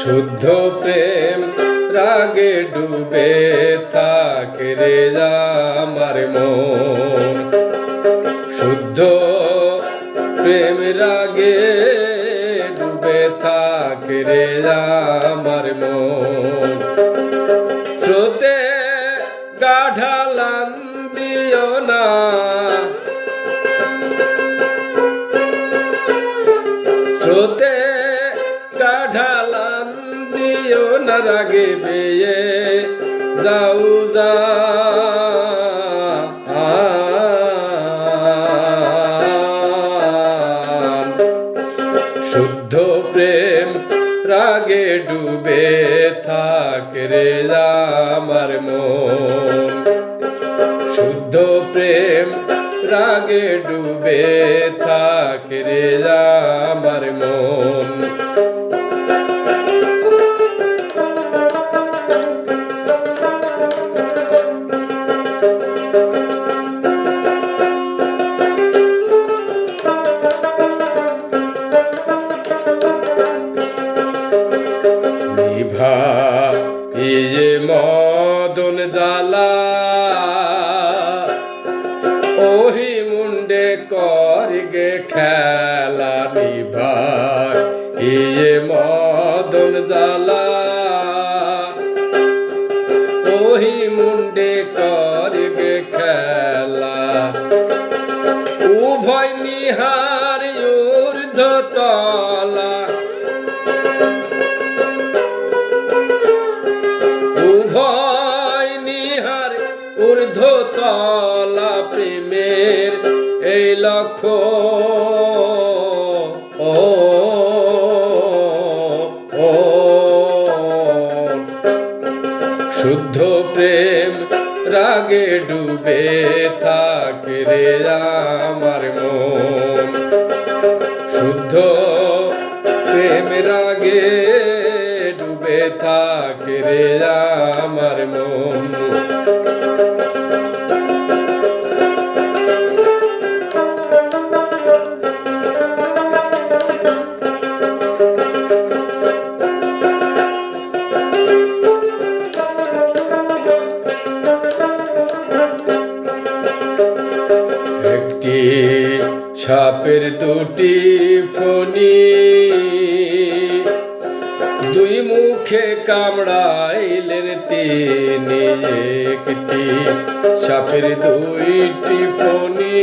শুদ্ধ প্রেম রাগে ডুবে থাকে রে আমার মন। শুদ্ধ প্রেম রাগে ডুবে থাকে রে আমার মন। স্রোতে গা ঢালান দিও না, স্রোতে গা ঢালান দিও না, রাগে বেয়ে যাও যা। শুদ্ধ প্রেম রাগে ডুবে থাকে রে আমার মন। শুদ্ধ প্রেম রাগে ডুবে থাকে রে আমার মন। এই যে মদন জ্বালা ওহি মুন্ডে করগে খেলা নিভার। এই যে মদন জ্বালা ওহি মুন্ডে করগে খেলা। উভয় নিহার ঊর্ধ্ব তলা, উভয় নিহার ঊর্ধ্ব তলা। প্রেমের এই লক্ষ্য শুদ্ধ প্রেম রাগে ডুবে থাকে রে আমার মন। শুদ্ধ প্রেম রাগে ডুবে থাকে রে আমার মন। একটি সাপের দুটি ফণি, দুই মুখে কামড়াইলেন তিনি। একটি সাপের দুইটি ফণি,